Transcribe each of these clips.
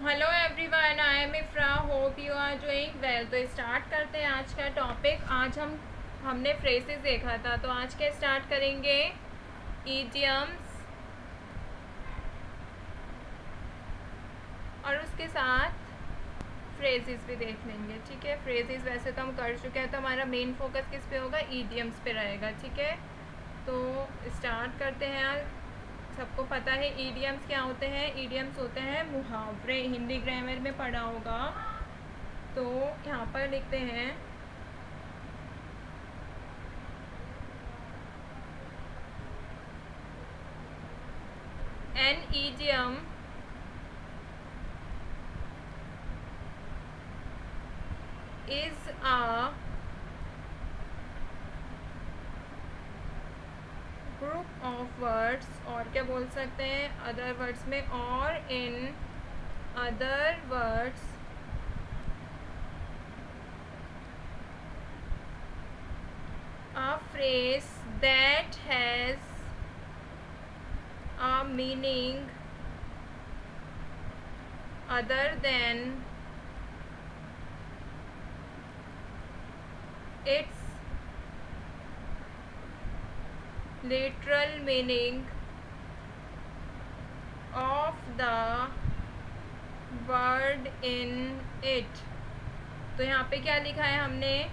Hello everyone, I am Ifra, hope you are doing well. तो start करते हैं आज का टॉपिक। आज हमने फ्रेजेस देखा था, तो आज के स्टार्ट करेंगे इडियम्स और उसके साथ फ्रेजेस भी देख लेंगे। ठीक है, फ्रेजेस वैसे तो हम कर चुके हैं, तो हमारा मेन फोकस किस पे होगा? इडियम्स पे रहेगा। ठीक है, तो स्टार्ट करते हैं। सबको पता है इडियम्स क्या होते हैं? इडियम्स होते हैं मुहावरे। हिंदी ग्रामर में पढ़ा होगा, तो यहाँ पर लिखते हैं an idiom is a group of words, और क्या बोल सकते हैं अदर वर्ड्स में? और in other words a phrase that has a meaning other than its literal meaning of the word in it। तो यहाँ पे क्या लिखा है हमने?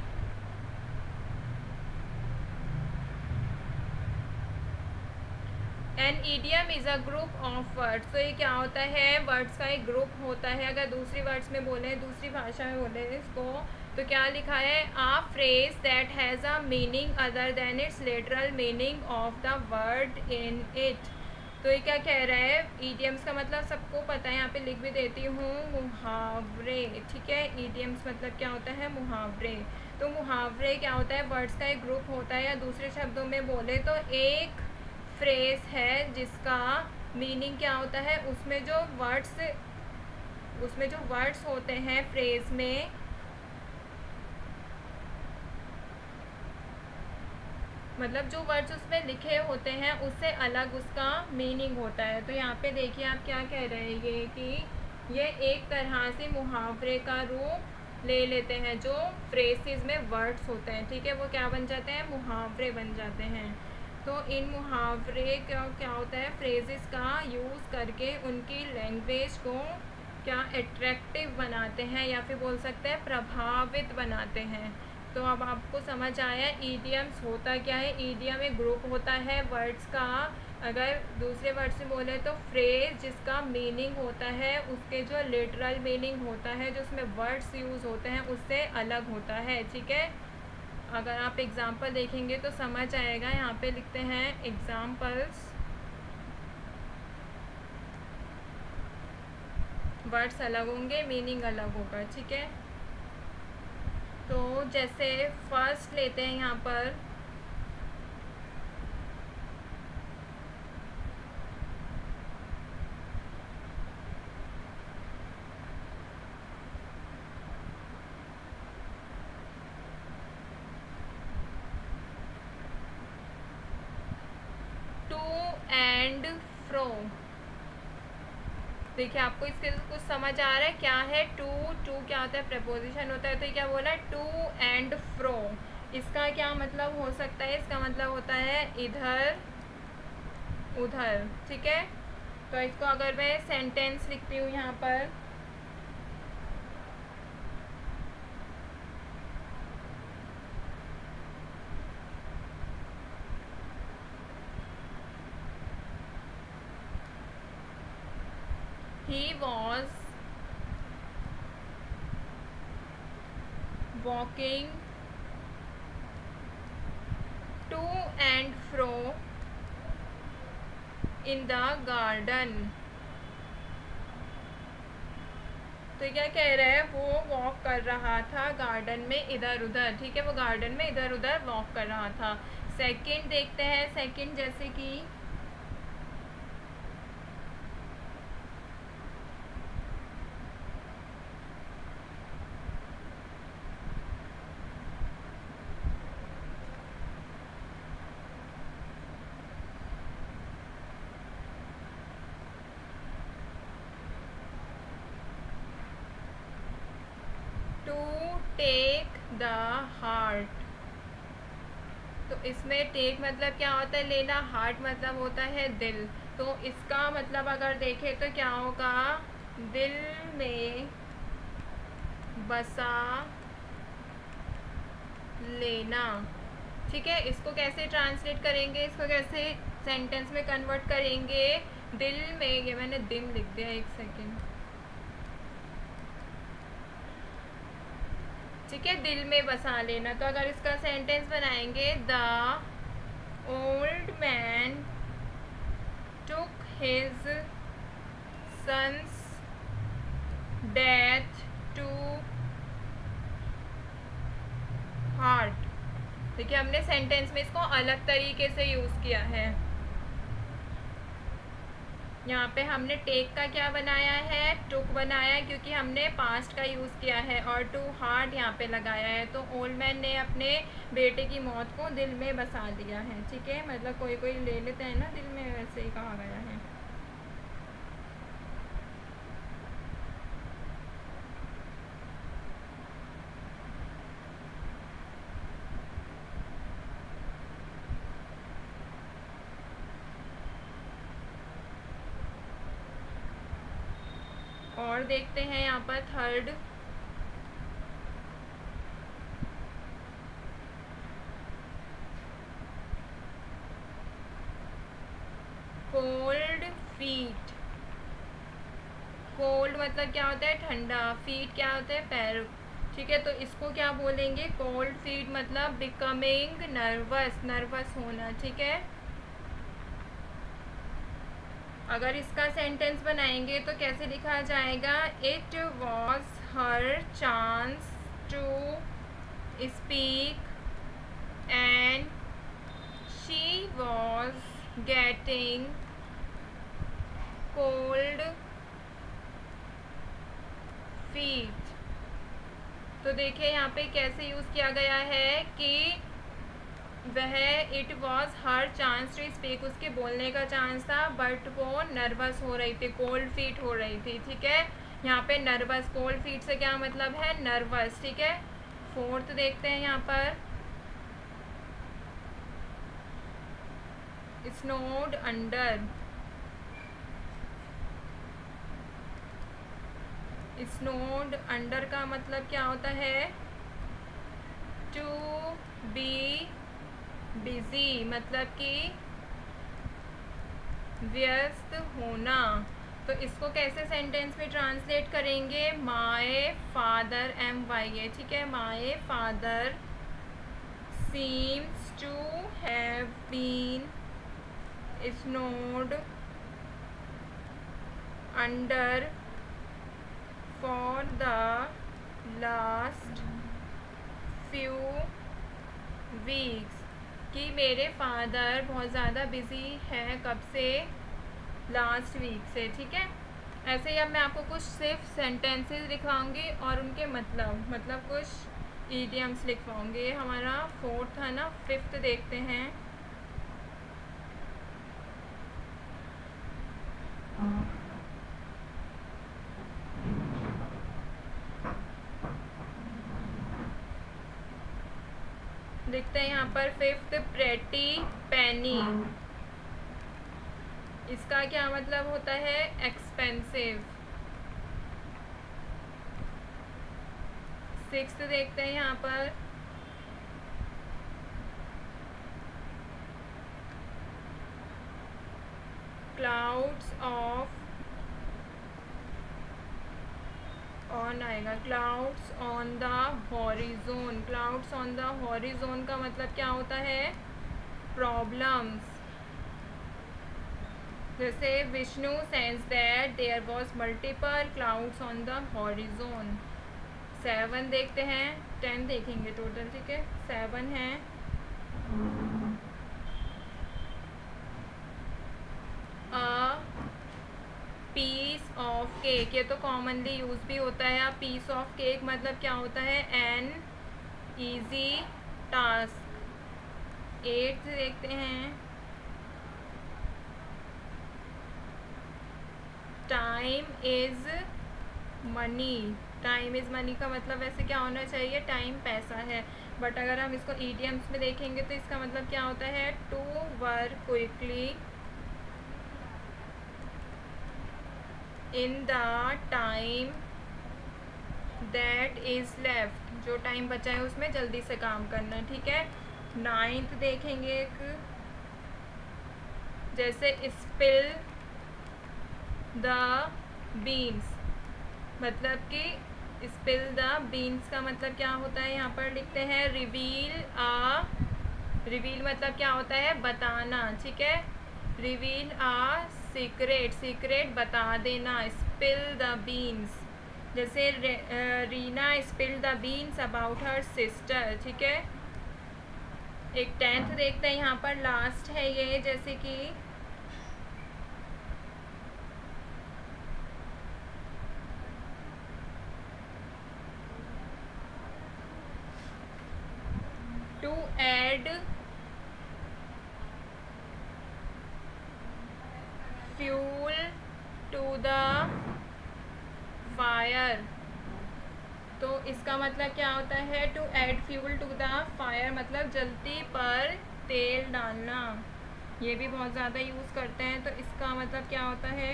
An idiom is a group of words. तो ये क्या होता है? वर्ड्स का एक ग्रुप होता है। अगर दूसरी वर्ड्स में बोले, दूसरी भाषा में बोले इसको, तो क्या लिखा है? A phrase that has a meaning other than its literal meaning of the word in it. तो ये क्या कह रहा है? ईडियम्स का मतलब सबको पता है, यहाँ पे लिख भी देती हूँ, मुहावरे। ठीक है, ईडियम्स मतलब क्या होता है? मुहावरे। तो मुहावरे क्या होता है? वर्ड्स का एक ग्रुप होता है, या दूसरे शब्दों में बोले तो एक फ्रेज है जिसका मीनिंग क्या होता है? उसमें जो वर्ड्स होते हैं फ्रेज में, मतलब जो वर्ड्स उसमें लिखे होते हैं उससे अलग उसका मीनिंग होता है। तो यहाँ पे देखिए आप क्या कह रहे हैं, ये कि ये एक तरह से मुहावरे का रूप ले लेते हैं। जो फ्रेजेस में वर्ड्स होते हैं, ठीक है, वो क्या बन जाते हैं? मुहावरे बन जाते हैं। तो इन मुहावरे का क्या होता है? फ्रेजेस का यूज़ करके उनकी लैंग्वेज को क्या अट्रैक्टिव बनाते हैं, या फिर बोल सकते हैं प्रभावित बनाते हैं। तो अब आपको समझ आया ईडियम्स होता क्या है? ईडियम एक ग्रुप होता है वर्ड्स का। अगर दूसरे वर्ड से बोले तो फ्रेज जिसका मीनिंग होता है, उसके जो लिटरल मीनिंग होता है, जो उसमें वर्ड्स यूज़ होते हैं, उससे अलग होता है। ठीक है, अगर आप एग्जाम्पल देखेंगे तो समझ आएगा। यहाँ पे लिखते हैं एग्जाम्पल्स। वर्ड्स अलग होंगे, मीनिंग अलग होगा। ठीक है, तो जैसे फर्स्ट लेते हैं यहाँ पर, टू एंड फ्रो। देखिए आपको इसके कुछ समझ आ रहा है? क्या है टू? टू क्या होता है? प्रपोजिशन होता है। तो ये क्या बोला है? To and fro. इसका क्या मतलब हो सकता है? इसका मतलब होता है इधर उधर। ठीक है, तो इसको अगर मैं सेंटेंस लिखती हूँ यहाँ पर, he was walking to and fro in the garden। तो क्या कह रहा है? वो वॉक कर रहा था गार्डन में इधर उधर। ठीक है, वो गार्डन में इधर उधर वॉक कर रहा था। सेकंड देखते हैं। सेकंड जैसे कि द हार्ट। तो इसमें टेक मतलब क्या होता है, लेना, हार्ट मतलब होता है दिल। तो इसका मतलब अगर देखें तो क्या होगा, दिल में बसा लेना। ठीक है, इसको कैसे ट्रांसलेट करेंगे, इसको कैसे सेंटेंस में कन्वर्ट करेंगे, दिल में, ये मैंने दिल लिख दिया, एक सेकेंड। ठीक है, दिल में बसा लेना। तो अगर इसका सेंटेंस बनाएंगे, the old man took his son's death to heart. देखिए हमने सेंटेंस में इसको अलग तरीके से यूज़ किया है। यहाँ पे हमने टेक का क्या बनाया है, टुक बनाया है, क्योंकि हमने पास्ट का यूज़ किया है, और टू हार्ट यहाँ पे लगाया है। तो ओल्ड मैन ने अपने बेटे की मौत को दिल में बसा लिया है। ठीक है, मतलब कोई कोई ले लेते हैं ना दिल में, वैसे ही कहा गया है। और देखते हैं यहाँ पर थर्ड, कोल्ड फीट। कोल्ड मतलब क्या होता है, ठंडा, फीट क्या होता है, पैर। ठीक है, तो इसको क्या बोलेंगे, कोल्ड फीट मतलब बिकमिंग नर्वस, नर्वस होना। ठीक है, अगर इसका सेंटेंस बनाएंगे तो कैसे लिखा जाएगा, it was her chance to speak and she was getting cold feet. तो देखिए यहाँ पे कैसे यूज़ किया गया है कि वह, it was her chance to speak, उसके बोलने का चांस था, बट वो नर्वस हो रही थी, कोल्ड फीट हो रही थी। ठीक है, यहाँ पे नर्वस, कोल्ड फीट से क्या मतलब है, नर्वस। ठीक है, फोर्थ देखते हैं यहाँ पर, स्नोड अंडर। स्नोड अंडर का मतलब क्या होता है, टू बी बिजी, मतलब कि व्यस्त होना। तो इसको कैसे सेंटेंस में ट्रांसलेट करेंगे, माय फादर, MYA। ठीक है, my father seems to have been snowed under for the last few weeks, कि मेरे फादर बहुत ज़्यादा बिजी है, कब से, लास्ट वीक से। ठीक है, ऐसे ही अब मैं आपको कुछ सिर्फ सेंटेंसेस लिखवाऊंगी और उनके मतलब कुछ ईडियम्स लिखवाऊंगी। हमारा फोर्थ था ना, फिफ्थ देखते हैं। लिखते हैं यहाँ पर फिफ्थ, प्रेटी पेनी। इसका क्या मतलब होता है, एक्सपेंसिव। सिक्स्थ देखते हैं यहाँ पर, क्लाउड्स ऑफ, ऑन आएगा, clouds on the horizon. Clouds on the horizon का मतलब क्या होता है, प्रॉब्लम्स। जैसे Vishnu sense that there was multiple clouds on the horizon. 7 देखते हैं, 10 देखेंगे टोटल। ठीक है, 7 है, अ पीस ऑफ केक। ये तो कॉमनली यूज भी होता है। अ पीस ऑफ केक मतलब क्या होता है, एन ईजी टास्क। 8 देखते हैं, time is money, time is money का मतलब वैसे क्या होना चाहिए, टाइम पैसा है, बट अगर हम इसको ईडियम्स में देखेंगे तो इसका मतलब क्या होता है, to work quickly in the time that is left, जो टाइम बचा है उसमें जल्दी से काम करना। ठीक है, 9th देखेंगे एक, जैसे स्पिल द बीन्स, मतलब कि स्पिल द बीन्स का मतलब क्या होता है, यहाँ पर लिखते हैं रिवील मतलब क्या होता है, बताना। ठीक है, रिवील आ सीक्रेट, सीक्रेट बता देना। स्पिल द बीन्स, जैसे Reena spill the beans about her sister. ठीक है, एक 10th देखते हैं, यहाँ पर लास्ट है ये, जैसे कि to add fuel to the fire, तो इसका मतलब क्या होता है, to add fuel to the fire मतलब जल्दी पर तेल डालना। ये भी बहुत ज़्यादा यूज़ करते हैं, तो इसका मतलब क्या होता है,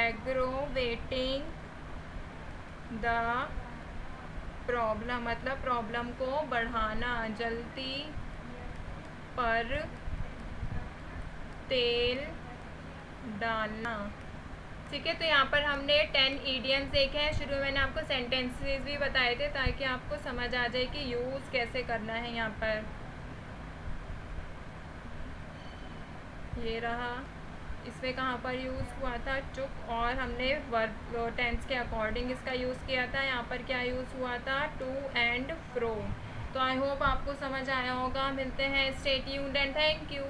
एग्रोवेटिंग द प्रॉब्लम मतलब प्रॉब्लम को बढ़ाना, जल्दी पर तेल डालना। ठीक है, तो यहाँ पर हमने 10 ईडियम्स देखे हैं। शुरू में मैंने आपको सेंटेंसेस भी बताए थे ताकि आपको समझ आ जाए कि यूज़ कैसे करना है। यहाँ पर ये रहा, इसमें कहाँ पर यूज़ हुआ था, चुप, और हमने वर्ब टेंस के अकॉर्डिंग इसका यूज़ किया था। यहाँ पर क्या यूज़ हुआ था, टू एंड फ्रो। तो आई होप आपको समझ आया होगा। मिलते हैं, stay tuned and thank you.